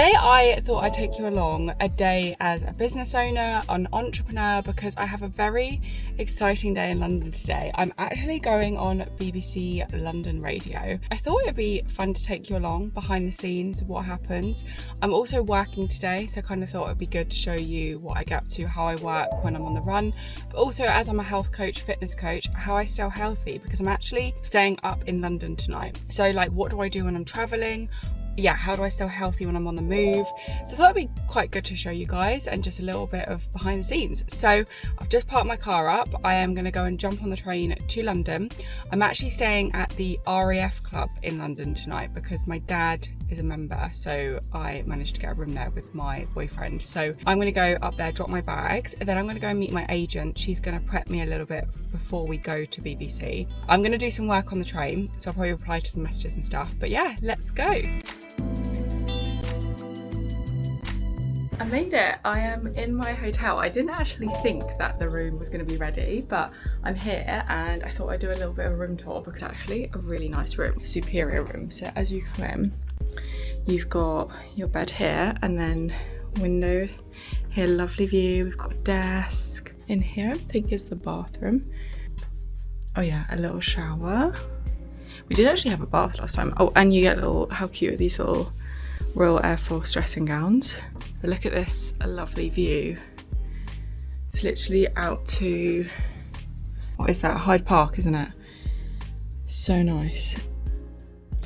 Today I thought I'd take you along a day as a business owner, an entrepreneur, because I have a very exciting day in London today. I'm actually going on BBC London Radio. I thought it'd be fun to take you along behind the scenes of what happens. I'm also working today, so I kind of thought it'd be good to show you what I get up to, how I work when I'm on the run, but also as I'm a health coach, fitness coach, how I stay healthy, because I'm actually staying up in London tonight. So like, what do I do when I'm traveling? Yeah, how do I stay healthy when I'm on the move? So I thought it'd be quite good to show you guys and just a little bit of behind the scenes. So I've just parked my car up. I am going to go and jump on the train to London. I'm actually staying at the RAF Club in London tonight because my dad is a member, so I managed to get a room there with my boyfriend. So I'm going to go up there, drop my bags, and then I'm going to go and meet my agent. She's going to prep me a little bit before we go to BBC. I'm going to do some work on the train, so I'll probably reply to some messages and stuff. But yeah, let's go. I made it. I am in my hotel. I didn't actually think that the room was going to be ready, but I'm here and I thought I'd do a little bit of a room tour because it's actually a really nice room, superior room. So as you come in, you've got your bed here and then window here, lovely view. We've got a desk in here, I think is the bathroom. Oh yeah, a little shower. We did actually have a bath last time. Oh, and you get little, how cute are these little Royal Air Force dressing gowns. But look at this, a lovely view. It's literally out to, what is that, Hyde Park, isn't it? So nice.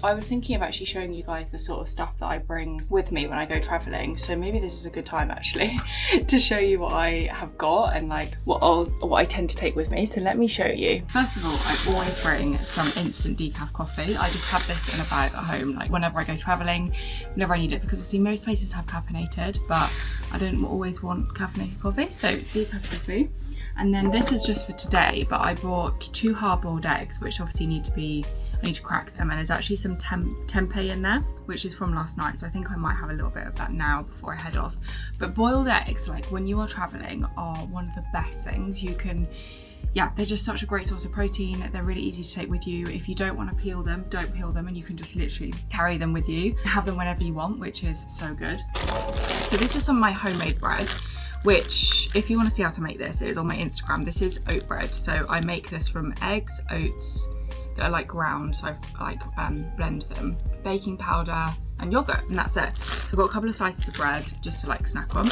I was thinking of actually showing you guys the sort of stuff that I bring with me when I go traveling, so maybe this is a good time actually to show you what I have got and like what I tend to take with me. So let me show you. First of all, I always bring some instant decaf coffee. I just have this in a bag at home, like whenever I go traveling, whenever I need it, because obviously most places have caffeinated, but I don't always want caffeinated coffee, so decaf coffee. And then this is just for today, but I brought 2 hard-boiled eggs, which obviously need to crack them, and there's actually some tempeh in there, which is from last night, so I think I might have a little bit of that now before I head off. But boiled eggs, like when you are traveling, are one of the best things you can, yeah, they're just such a great source of protein. They're really easy to take with you. If you don't want to peel them, don't peel them, and you can just literally carry them with you, have them whenever you want, which is so good. So this is some of my homemade bread, which if you want to see how to make this, it is on my Instagram. This is oat bread, so I make this from eggs, oats that are like ground, so I blend them, baking powder and yogurt, and that's it. So I've got a couple of slices of bread just to like snack on.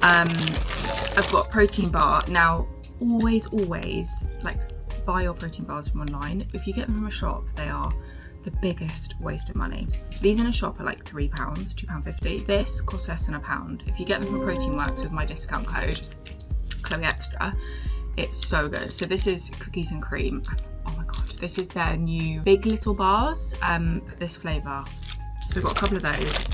I've got a protein bar. Now always like buy your protein bars from online. If you get them from a shop, they are the biggest waste of money. These in a shop are like £3, £2.50. This costs less than £1. If you get them from Protein Works with my discount code Chloe Extra, it's so good. So this is cookies and cream. Oh my god, this is their new big little bars, this flavour. So I've got a couple of those.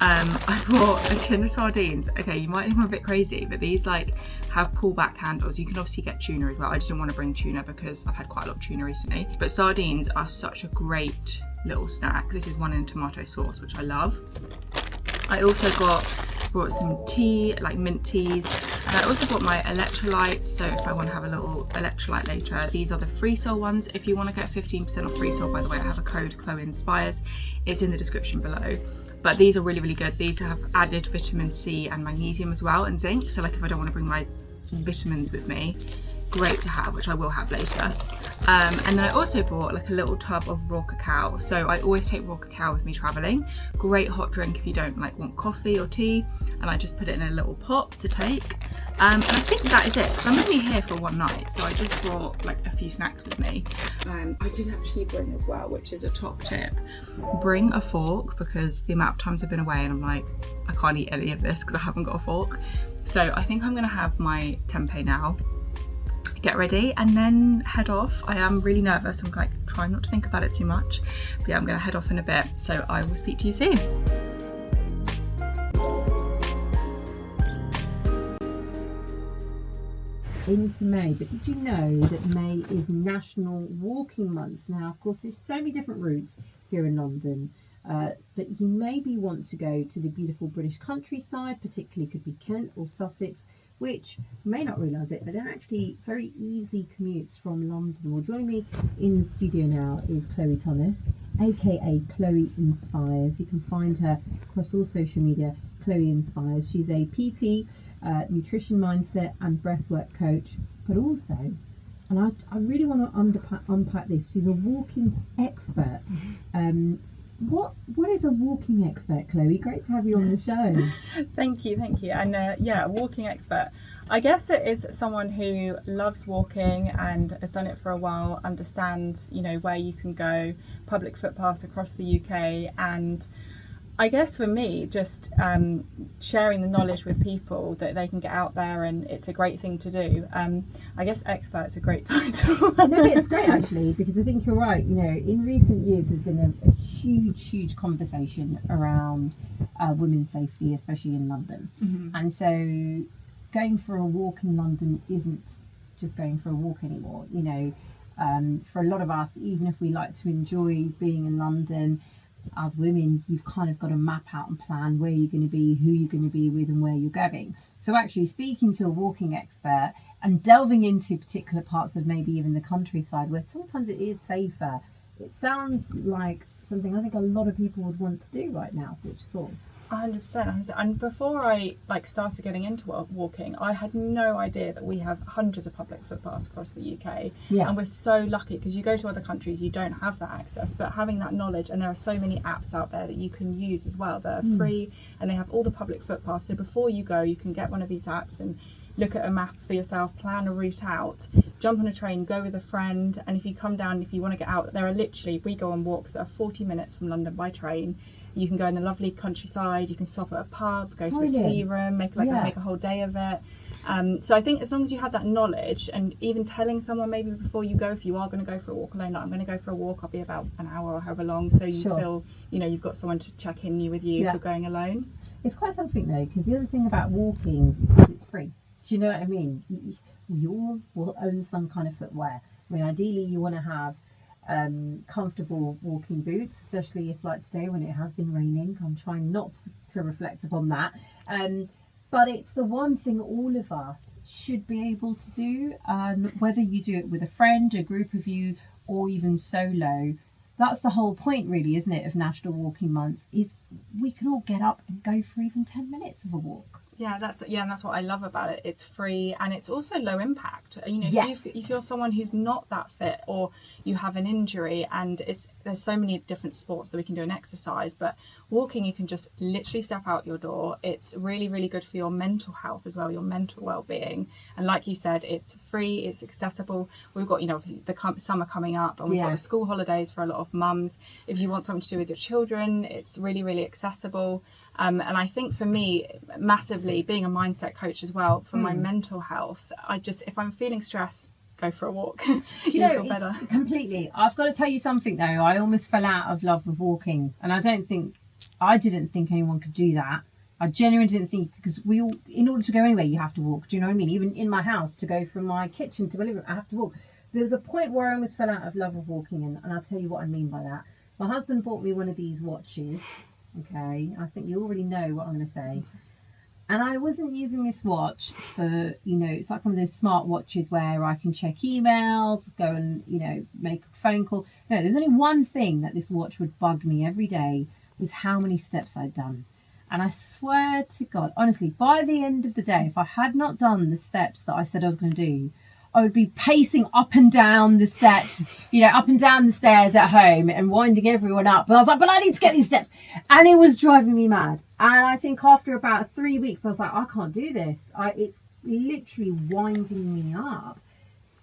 I bought a tin of sardines. Okay, you might think I'm a bit crazy, but these like have pullback handles. You can obviously get tuna as well. I just didn't want to bring tuna because I've had quite a lot of tuna recently. But sardines are such a great little snack. This is one in tomato sauce, which I love. I also brought some tea, like mint teas, and I also bought my electrolytes, so if I want to have a little electrolyte later. These are the Free Soul ones. If you want to get 15% off Free Soul, by the way, I have a code Chloe Inspires. It's in the description below. But these are really, really good. These have added vitamin C and magnesium as well, and zinc. So like if I don't want to bring my vitamins with me, great to have, which I will have later. And then I also bought like a little tub of raw cacao. So I always take raw cacao with me traveling. Great hot drink if you don't like want coffee or tea. And I just put it in a little pot to take. And I think that is it. So I'm only here for one night, so I just brought like a few snacks with me. I did actually bring as well, which is a top tip. Bring a fork, because the amount of times I've been away and I'm like, I can't eat any of this because I haven't got a fork. So I think I'm gonna have my tempeh now, get ready, and then head off. I am really nervous. I'm like trying not to think about it too much. But yeah, I'm gonna head off in a bit. So I will speak to you soon. Into May, but did you know that May is National Walking Month? Now, of course, there's so many different routes here in London. but you maybe want to go to the beautiful British countryside, particularly could be Kent or Sussex, which you may not realise it, but they're actually very easy commutes from London. Well, joining me in the studio now is Chloe Thomas, aka Chloe Inspires. You can find her across all social media. Chloe Inspires. She's a PT, nutrition mindset and breathwork coach, but also, and I really want to unpack this, she's a walking expert. What is a walking expert, Chloe? Great to have you on the show. Thank you. And a walking expert. I guess it is someone who loves walking and has done it for a while, understands, where you can go, public footpaths across the UK, and I guess for me, just sharing the knowledge with people that they can get out there, and it's a great thing to do. I guess expert's a great title. No, it's great actually, because I think you're right. In recent years, there's been a huge conversation around women's safety, especially in London. Mm-hmm. And so going for a walk in London isn't just going for a walk anymore. For a lot of us, even if we like to enjoy being in London, as women, you've kind of got to map out and plan where you're going to be, who you're going to be with, and where you're going. So actually speaking to a walking expert and delving into particular parts of maybe even the countryside where sometimes it is safer, it sounds like something I think a lot of people would want to do right now. Which thoughts? 100%. And before I started getting into walking, I had no idea that we have hundreds of public footpaths across the UK. Yeah. And we're so lucky, because you go to other countries, you don't have that access. But having that knowledge, and there are so many apps out there that you can use as well that are free, and they have all the public footpaths. So before you go, you can get one of these apps and look at a map for yourself, plan a route out, jump on a train, go with a friend, and if you come down, if you want to get out, there are literally, we go on walks that are 40 minutes from London by train. You can go in the lovely countryside, you can stop at a pub, go to a tea room, make a whole day of it. So I think as long as you have that knowledge, and even telling someone maybe before you go, if you are going to go for a walk alone, like I'm going to go for a walk, I'll be about an hour or however long, so you feel, you've got someone to check in with you if you're going alone. It's quite something though, because the other thing about walking is it's free. Do you know what I mean? You all will own some kind of footwear. I mean, ideally you want to have comfortable walking boots, especially if, like today, when it has been raining. I'm trying not to reflect upon that, but it's the one thing all of us should be able to do, whether you do it with a friend, a group of you, or even solo. That's the whole point, really, isn't it, of National Walking Month, is we can all get up and go for even 10 minutes of a walk. And that's what I love about it. It's free, and it's also low impact. If you're someone who's not that fit, or you have an injury, and there's so many different sports that we can do in exercise, but walking, you can just literally step out your door. It's really, really good for your mental health as well, your mental well-being. And like you said, it's free, it's accessible. We've got, the summer coming up, and we've got the school holidays for a lot of mums. If you want something to do with your children, it's really, really accessible. And I think for me, massively, being a mindset coach as well, for my mental health, if I'm feeling stressed, go for a walk. Do you feel better. Completely. I've got to tell you something though. I almost fell out of love with walking, and I didn't think anyone could do that. I genuinely didn't think, because in order to go anywhere, you have to walk. Do you know what I mean? Even in my house, to go from my kitchen to my living room, I have to walk. There was a point where I almost fell out of love with walking, and I'll tell you what I mean by that. My husband bought me one of these watches. Okay, I think you already know what I'm going to say. And I wasn't using this watch for, it's like one of those smart watches where I can check emails, go and, make a phone call. No, there's only one thing that this watch would bug me every day, was how many steps I'd done. And I swear to God, honestly, by the end of the day, if I had not done the steps that I said I was going to do, I would be pacing up and down the steps, up and down the stairs at home and winding everyone up. But I was like, but I need to get these steps. And it was driving me mad. And I think after about 3 weeks, I was like, I can't do this. It's literally winding me up.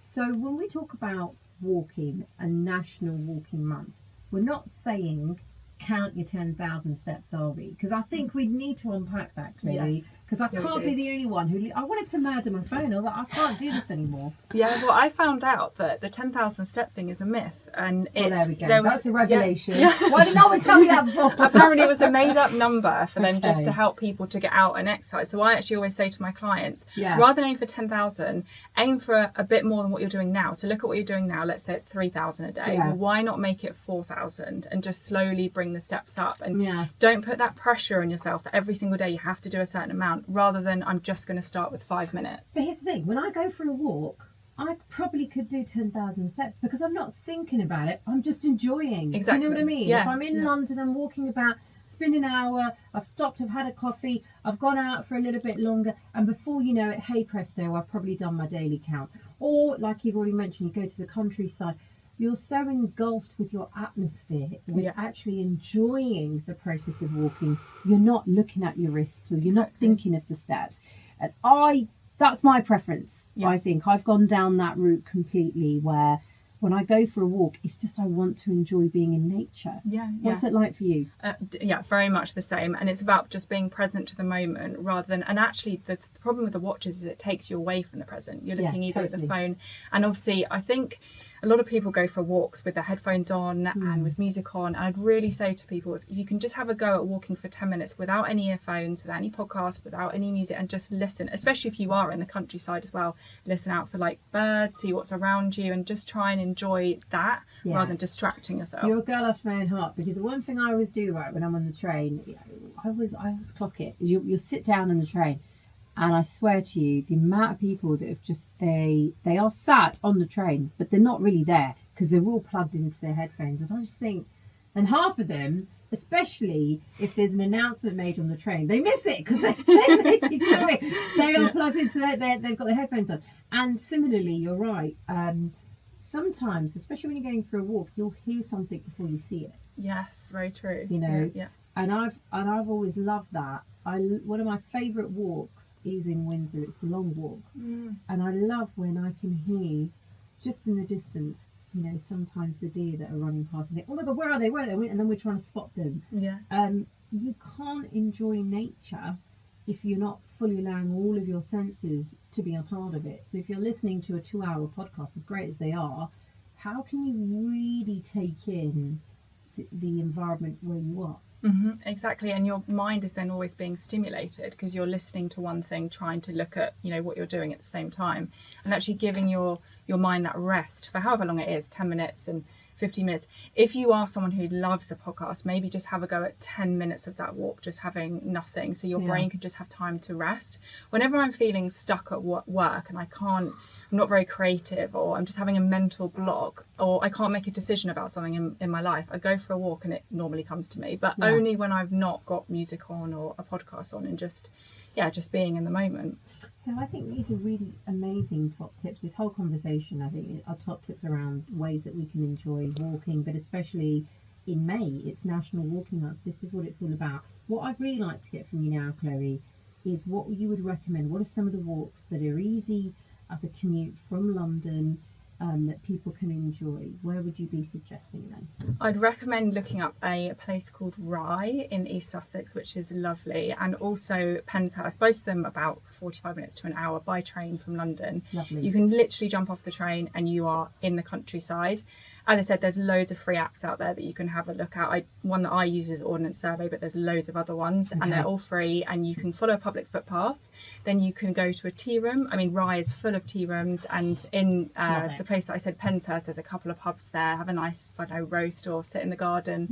So when we talk about walking and National Walking Month, we're not saying count your 10,000 steps, are we? Because I think we need to unpack that, Chloe. Because I can't be the only one who... I wanted to murder my phone. I was like, I can't do this anymore. Yeah, well, I found out that the 10,000 step thing is a myth. and Well, there we it's go. there was That's the revelation. Yeah. Why did no one tell me that before? Apparently it was a made up number for them just Okay. to help people to get out and exercise. So I actually always say to my clients, Yeah. rather than aim for 10,000, aim for a bit more than what you're doing now. So look at what you're doing now. Let's say it's 3,000 a day. Yeah. Well, why not make it 4,000 and just slowly bring the steps up? And Yeah. don't put that pressure on yourself that every single day you have to do a certain amount, rather than I'm just going to start with 5 minutes. But here's the thing, when I go for a walk, I probably could do 10,000 steps because I'm not thinking about it. I'm just enjoying. Exactly. Do you know what I mean? Yeah. If I'm in London, I'm walking about, it's been an hour, I've stopped, I've had a coffee, I've gone out for a little bit longer, and before you know it, hey presto, I've probably done my daily count. Or, like you've already mentioned, you go to the countryside, you're so engulfed with your atmosphere, with actually enjoying the process of walking, you're not looking at your wrists or you're not thinking of the steps. And that's my preference. Yeah. I think I've gone down that route completely, where when I go for a walk, it's just I want to enjoy being in nature. Yeah. What's it like for you? Yeah, very much the same. And it's about just being present to the moment rather than, and actually the problem with the watches is it takes you away from the present. You're looking either at the phone, and obviously I think a lot of people go for walks with their headphones on and with music on. And I'd really say to people, if you can just have a go at walking for 10 minutes without any earphones, without any podcasts, without any music, and just listen, especially if you are in the countryside as well, listen out for like birds, see what's around you, and just try and enjoy that rather than distracting yourself. You're a girl after my own heart, because the one thing I always do right when I'm on the train, I always clock it, is you'll sit down in the train. And I swear to you, the amount of people that have just, they are sat on the train, but they're not really there because they're all plugged into their headphones. And I just think, and half of them, especially if there's an announcement made on the train, they miss it because they are plugged into they've got their headphones on. And similarly, you're right. Sometimes, especially when you're going for a walk, you'll hear something before you see it. Yes, very true. You know, yeah. And I've always loved that. One of my favourite walks is in Windsor. It's the long walk, and I love when I can hear, just in the distance, you know, sometimes the deer that are running past and think, oh my god, where are they? Where are they? And then we're trying to spot them. Yeah. You can't enjoy nature if you're not fully allowing all of your senses to be a part of it. So if you're listening to a 2-hour podcast, as great as they are, how can you really take in the environment where you are? Exactly, and your mind is then always being stimulated because you're listening to one thing, trying to look at, you know, what you're doing at the same time, and actually giving your mind that rest for however long it is, 10 minutes and 15 minutes. If you are someone who loves a podcast, maybe just have a go at 10 minutes of that walk, just having nothing, so your brain can just have time to rest. Whenever I'm feeling stuck at work and I'm not very creative, or I'm just having a mental block, or I can't make a decision about something in my life, I go for a walk and it normally comes to me, but only when I've not got music on or a podcast on, and just being in the moment. So I think these are really amazing top tips. This whole conversation, I think, are top tips around ways that we can enjoy walking, but especially in May, it's National Walking Month. This is what it's all about. What I'd really like to get from you now, Chloe, is what you would recommend. What are some of the walks that are easy as a commute from London, that people can enjoy? Where would you be suggesting them? I'd recommend looking up a place called Rye in East Sussex, which is lovely, and also Penshurst, both of them about 45 minutes to an hour by train from London. Lovely. You can literally jump off the train and you are in the countryside. As I said, there's loads of free apps out there that you can have a look at. One that I use is Ordnance Survey, but there's loads of other ones, and they're all free, and you can follow a public footpath. Then you can go to a tea room. I mean, Rye is full of tea rooms, and in the place that I said, Penshurst, there's a couple of pubs there. Have a nice, roast or sit in the garden,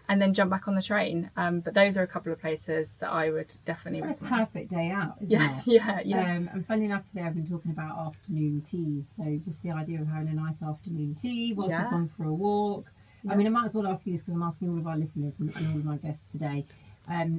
and then jump back on the train. But those are a couple of places that I would definitely recommend. A perfect day out, isn't it? Yeah. And funny enough, today I've been talking about afternoon teas. So just the idea of having a nice afternoon tea whilst I've gone for a walk. I mean, I might as well ask you this because I'm asking all of our listeners and all of my guests today.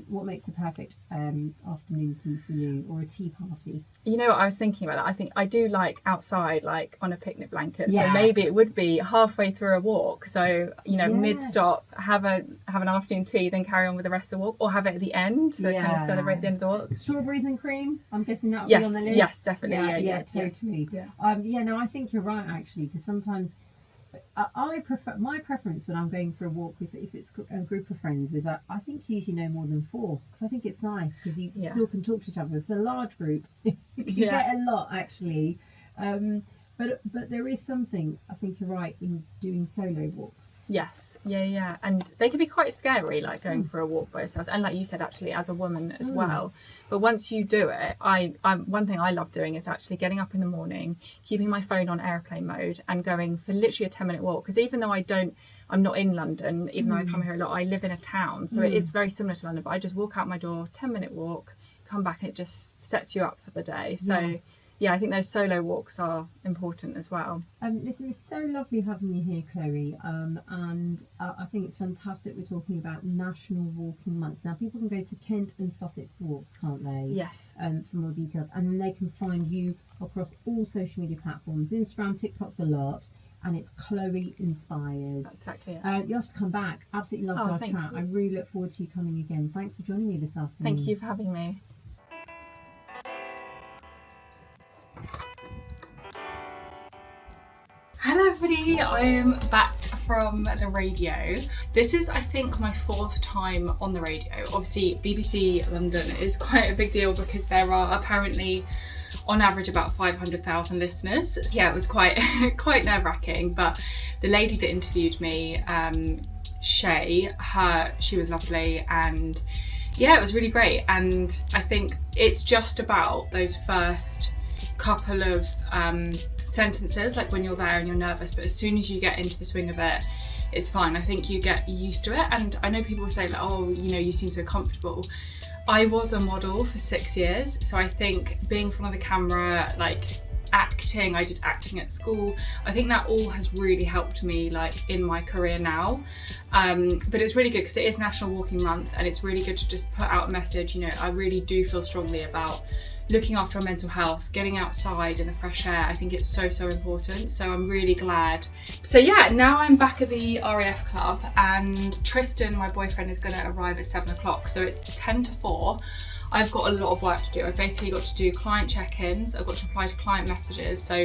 What makes the perfect afternoon tea for you, or a tea party? You know what, I was thinking about that. I think I do like outside, like on a picnic blanket. So maybe it would be halfway through a walk. So, you know, mid-stop, have an afternoon tea, then carry on with the rest of the walk, or have it at the end to kind of celebrate the end of the walk. Strawberries and cream, I'm guessing that would be on the list. Yes, definitely. Yeah, totally. No, I think you're right, actually, because sometimes my preference when I'm going for a walk, if it's a group of friends, is I think usually no more than 4, because I think it's nice because you still can talk to each other. If it's a large group, you get a lot, actually. But there is something, I think you're right, in doing solo walks. Yes, yeah, and they can be quite scary, like going for a walk by yourself, and like you said, actually as a woman as well. But once you do it, I one thing I love doing is actually getting up in the morning, keeping my phone on airplane mode, and going for literally a 10-minute walk. Because even though I'm not in London, even though I come here a lot, I live in a town, so it is very similar to London. But I just walk out my door, 10-minute walk, come back, and it just sets you up for the day. So. Yeah, I think those solo walks are important as well. Listen, it's so lovely having you here, Chloe. And I think it's fantastic we're talking about National Walking Month. Now, people can go to Kent and Sussex Walks, can't they? Yes. For more details. And then they can find you across all social media platforms, Instagram, TikTok, the lot. And it's Chloe Inspires. That's exactly it. You have to come back. Absolutely loved our chat. You. I really look forward to you coming again. Thanks for joining me this afternoon. Thank you for having me. Hello everybody, I am back from the radio. This is, I think, my 4th time on the radio. Obviously, BBC London is quite a big deal because there are apparently, on average, about 500,000 listeners. Yeah, it was quite nerve-wracking, but the lady that interviewed me, Shay, she was lovely, and yeah, it was really great. And I think it's just about those first couple of sentences, like when you're there and you're nervous, but as soon as you get into the swing of it, it's fine. I think you get used to it. And I know people say like, oh, you know, you seem so comfortable. I was a model for 6 years, so I think being in front of the camera, like acting, I did acting at school, I think that all has really helped me like in my career now. But it's really good because it is National Walking Month, and it's really good to just put out a message. You know, I really do feel strongly about looking after our mental health, getting outside in the fresh air. I think it's so important, so I'm really glad. So yeah, now I'm back at the RAF Club, and Tristan, my boyfriend, is going to arrive at 7 o'clock, so it's 10 to 4. I've got a lot of work to do. I've basically got to do client check-ins, I've got to reply to client messages. So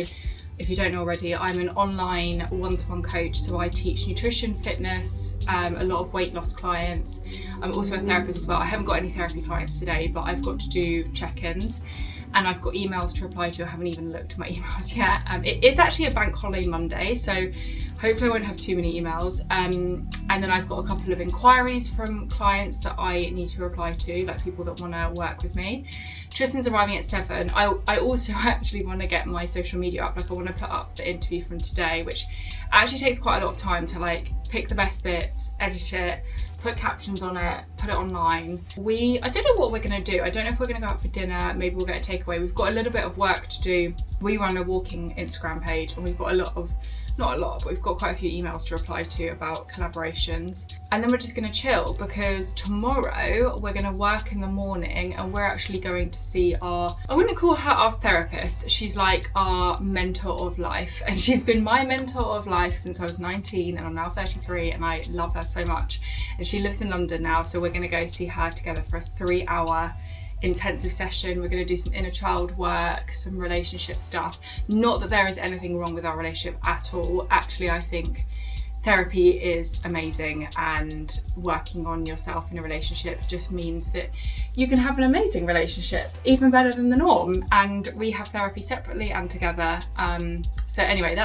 if you don't know already, I'm an online one-to-one coach, so I teach nutrition, fitness, a lot of weight loss clients. I'm also a therapist as well. I haven't got any therapy clients today, but I've got to do check-ins, and I've got emails to reply to. I haven't even looked at my emails yet. It's actually a bank holiday Monday, so hopefully I won't have too many emails. And then I've got a couple of inquiries from clients that I need to reply to, like people that want to work with me. Tristan's arriving at 7. I also actually want to get my social media up. Like I want to put up the interview from today, which actually takes quite a lot of time to like pick the best bits, edit it, put captions on it, put it online. I don't know what we're going to do. I don't know if we're going to go out for dinner. Maybe we'll get a takeaway. We've got a little bit of work to do. We run a walking Instagram page, and we've got not a lot, but we've got quite a few emails to reply to about collaborations. And then we're just gonna chill, because tomorrow we're gonna work in the morning, and we're actually going to see I wouldn't call her our therapist, she's like our mentor of life. And she's been my mentor of life since I was 19, and I'm now 33, and I love her so much. And she lives in London now, so we're gonna go see her together for a 3-hour intensive session. We're going to do some inner child work, some relationship stuff. Not that there is anything wrong with our relationship at all. Actually, I think therapy is amazing, and working on yourself in a relationship just means that you can have an amazing relationship, even better than the norm. And we have therapy separately and together. So anyway,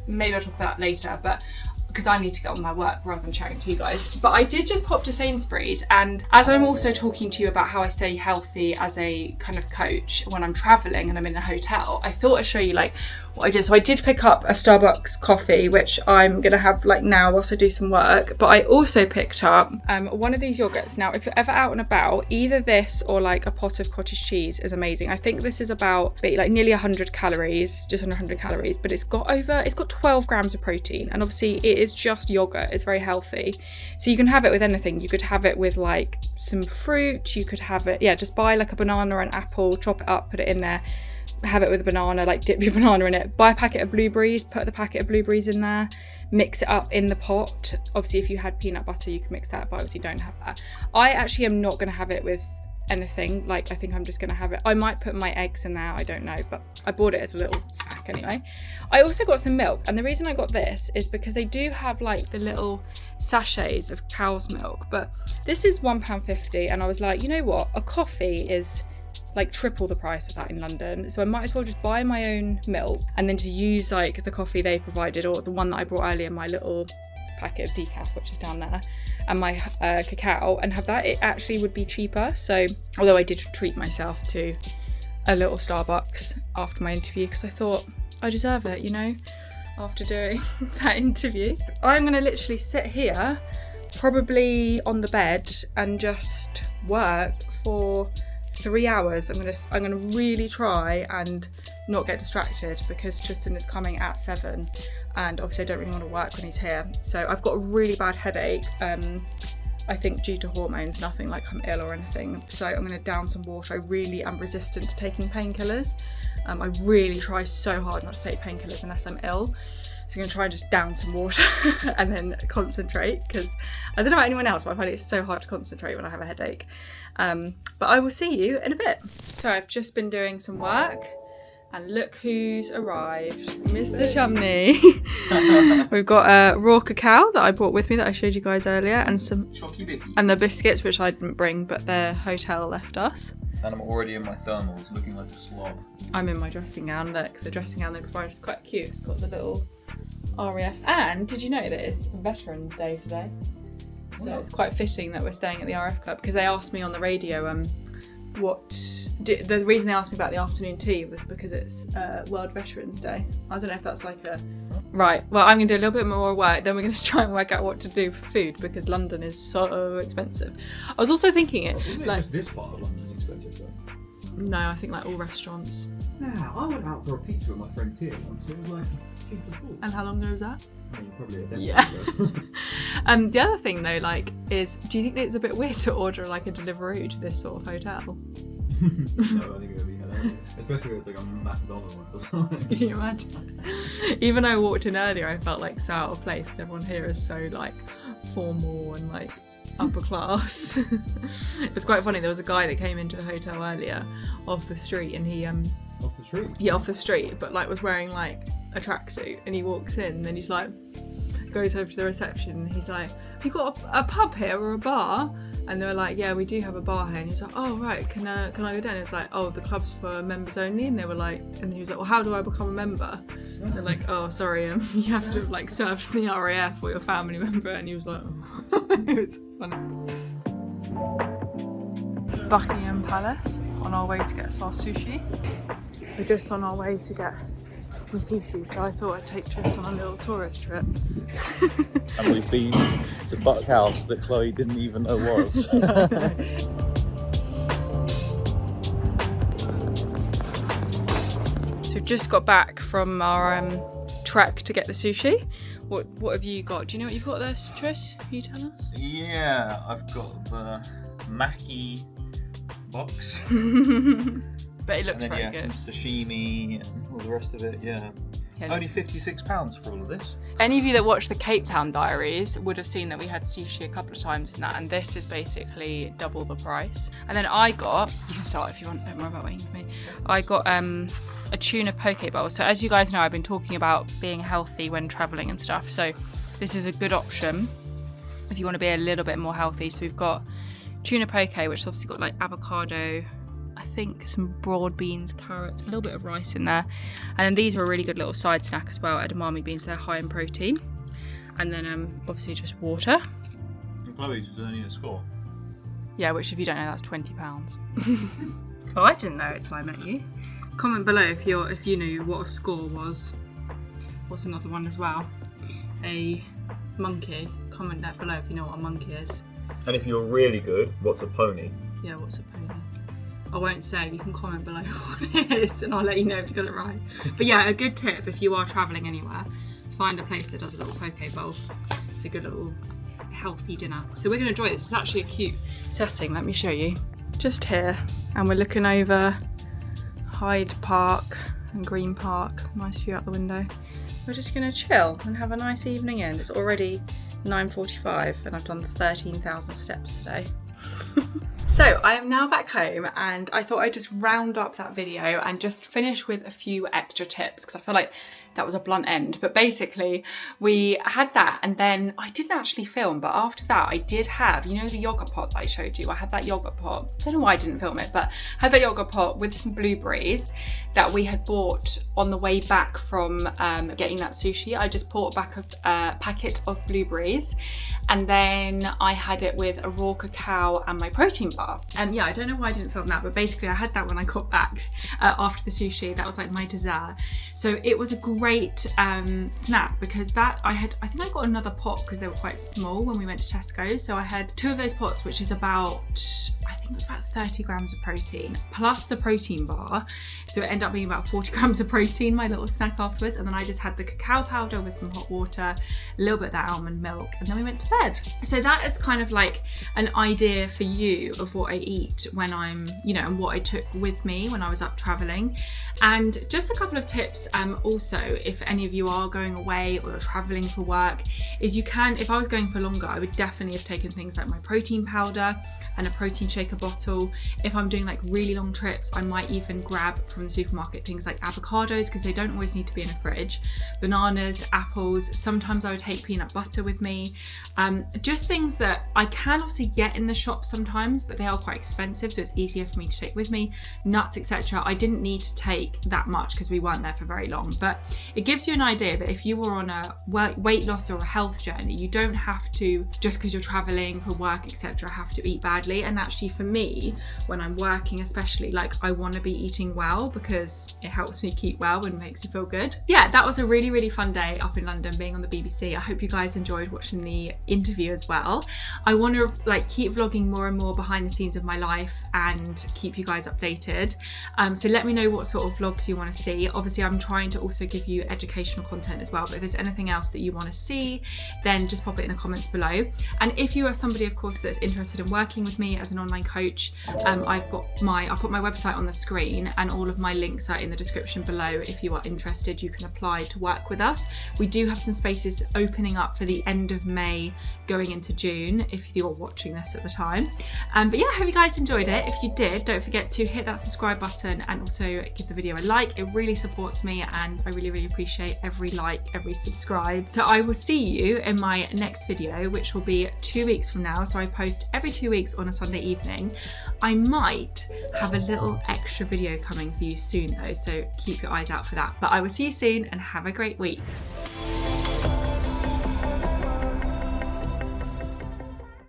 maybe I'll talk about that later, but because I need to get on my work rather than chatting to you guys. But I did just pop to Sainsbury's, and as I'm also talking to you about how I stay healthy as a kind of coach when I'm traveling and I'm in a hotel, I thought I'd show you like what I did. So I did pick up a Starbucks coffee, which I'm gonna have like now whilst I do some work, but I also picked up one of these yogurts. Now, if you're ever out and about, either this or like a pot of cottage cheese is amazing. I think this is about like nearly 100 calories, just under 100 calories, but it's got 12 grams of protein, and obviously it is just yogurt. It's very healthy, so you can have it with anything. You could have it with like some fruit, you could have it, just buy like a banana or an apple, chop it up, put it in there, have it with a banana, like dip your banana in it, buy a packet of blueberries, put the packet of blueberries in there, mix it up in the pot. Obviously if you had peanut butter you can mix that, but obviously don't have that. I actually am not going to have it with anything. Like I think I'm just going to have it, I might put my eggs in there, I don't know, but I bought it as a little snack anyway. I also got some milk, and the reason I got this is because they do have like the little sachets of cow's milk, but this is £1.50, and I was like, you know what, a coffee is like triple the price of that in London. So I might as well just buy my own milk and then to use like the coffee they provided, or the one that I brought earlier, my little packet of decaf, which is down there, and my cacao, and have that. It actually would be cheaper. So although I did treat myself to a little Starbucks after my interview, because I thought I deserve it, you know, after doing that interview. I'm gonna literally sit here, probably on the bed, and just work for 3 hours. I'm gonna really try and not get distracted, because Tristan is coming at 7, and obviously I don't really want to work when he's here. So I've got a really bad headache, I think due to hormones, nothing like I'm ill or anything. So I'm going to down some water. I really am resistant to taking painkillers. I really try so hard not to take painkillers unless I'm ill. So I'm going to try and just down some water and then concentrate, because I don't know about anyone else, but I find it's so hard to concentrate when I have a headache. But I will see you in a bit. So I've just been doing some work, and look who's arrived, Mr. Chumney. We've got a raw cacao that I brought with me that I showed you guys earlier, and the biscuits, which I didn't bring, but the hotel left us. And I'm already in my thermals, looking like a slob. I'm in my dressing gown. Look, the dressing gown they provided is quite cute. It's got the little RAF. And did you know that it's Veterans Day today? So it's quite fitting that we're staying at the RAF Club, because they asked me on the radio the reason they asked me about the afternoon tea was because it's World Veterans Day. I don't know if that's like a... Right, well, I'm going to do a little bit more work, then we're going to try and work out what to do for food, because London is so expensive. I was also thinking Isn't it like, just this part of London is expensive though? No, I think like all restaurants. Yeah, I went out for a pizza with my friend Tia once, it was like cheap as balls. And how long ago was that? I mean, probably a decade Yeah. The other thing though, like, is do you think that it's a bit weird to order like a Deliveroo to this sort of hotel? No, I think it would be hilarious. Especially if it's like a McDonald's or something. Can you imagine? Even though I walked in earlier, I felt like so out of place, because everyone here is so like formal and like upper class. It was quite funny, there was a guy that came into the hotel earlier off the street, and he Off the street? Yeah, off the street, but like was wearing like a tracksuit, and he walks in and then he's like, goes over to the reception and he's like, have you got a pub here or a bar? And they were like, yeah, we do have a bar here. And he was like, oh right, can I go down? And it's like, oh, the club's for members only. And they were like, and he was like, well, how do I become a member? And they're like, oh, sorry, you have to like serve in the RAF or your family member. And he was like, oh. It was funny. Buckingham Palace, on our way to get us our sushi. We're just on our way to get some sushi, so I thought I'd take Tris on a little tourist trip. And we've been to Buck House that Chloe didn't even know was. So we've just got back from our trek to get the sushi. What have you got? Do you know what you've got there, Tris? Can you tell us? Yeah, I've got the Maki box. But it looks and then, very good. Some sashimi and all the rest of it, yeah. Only £56 for all of this. Any of you that watched the Cape Town Diaries would have seen that we had sushi a couple of times in that, and this is basically double the price. And then I got, you can start if you want, don't worry about waiting for me. I got a tuna poke bowl. So as you guys know, I've been talking about being healthy when travelling and stuff. So this is a good option if you want to be a little bit more healthy. So we've got tuna poke, which has obviously got like avocado, I think some broad beans, carrots, a little bit of rice in there. And then these were a really good little side snack as well, edamame beans, they're high in protein. And then obviously just water. And Chloe's was only a score. Yeah, which if you don't know, that's £20. Oh, I didn't know it till I met you. Comment below if you knew what a score was. What's another one as well? A monkey. Comment down below if you know what a monkey is. And if you're really good, what's a pony? Yeah, what's a pony? I won't say, you can comment below what it is and I'll let you know if you got it right. But yeah, a good tip if you are travelling anywhere, find a place that does a little poke bowl. It's a good little healthy dinner. So we're going to enjoy this. It's actually a cute setting, let me show you. Just here, and we're looking over Hyde Park and Green Park. Nice view out the window. We're just going to chill and have a nice evening in. It's already 9:45 and I've done 13,000 steps today. So I am now back home, and I thought I'd just round up that video and just finish with a few extra tips, because I feel like That was a blunt end, but basically we had that, and then I didn't actually film, but after that I did have, you know, the yogurt pot that I showed you. I had that yogurt pot. I don't know why I didn't film it, but I had that yogurt pot with some blueberries that we had bought on the way back from getting that sushi. I just bought back a packet of blueberries, and then I had it with a raw cacao and my protein bar. And yeah, I don't know why I didn't film that, but basically I had that when I got back after the sushi. That was like my dessert. So it was a great snack, because that I think I got another pot because they were quite small when we went to Tesco. So I had 2 of those pots, which is about, I think it was about 30 grams of protein plus the protein bar. So it ended up being about 40 grams of protein, my little snack afterwards. And then I just had the cacao powder with some hot water, a little bit of that almond milk, and then we went to bed. So that is kind of like an idea for you of what I eat when I'm, you know, and what I took with me when I was up traveling. And just a couple of tips also, if any of you are going away or you're traveling for work, is you can, if I was going for longer, I would definitely have taken things like my protein powder and a protein shaker bottle. If I'm doing like really long trips, I might even grab from the supermarket things like avocados, because they don't always need to be in a fridge, bananas, apples. Sometimes I would take peanut butter with me. Just things that I can obviously get in the shop sometimes, but they are quite expensive, so it's easier for me to take with me. Nuts, etc. I didn't need to take that much because we weren't there for very long, but it gives you an idea that if you were on a weight loss or a health journey, you don't have to, just because you're traveling for work, etc., have to eat badly. And actually for me, when I'm working especially, like I want to be eating well because it helps me keep well and makes me feel good. Yeah, that was a really, really fun day up in London being on the BBC. I hope you guys enjoyed watching the interview as well. I want to like keep vlogging more and more behind the scenes of my life and keep you guys updated. So let me know what sort of vlogs you want to see. Obviously I'm trying to also give you educational content as well, but if there's anything else that you want to see, then just pop it in the comments below. And if you are somebody, of course, that's interested in working with me as an online coach, I'll put my website on the screen, and all of my links are in the description below. If you are interested, you can apply to work with us. We do have some spaces opening up for the end of May going into June, if you're watching this at the time. But yeah, I hope you guys enjoyed it. If you did, don't forget to hit that subscribe button and also give the video a like. It really supports me, and I really, really appreciate every like, every subscribe. So I will see you in my next video, which will be 2 weeks from now. So I post every 2 weeks on a Sunday evening. I might have a little extra video coming for you soon though, so keep your eyes out for that. But I will see you soon, and have a great week.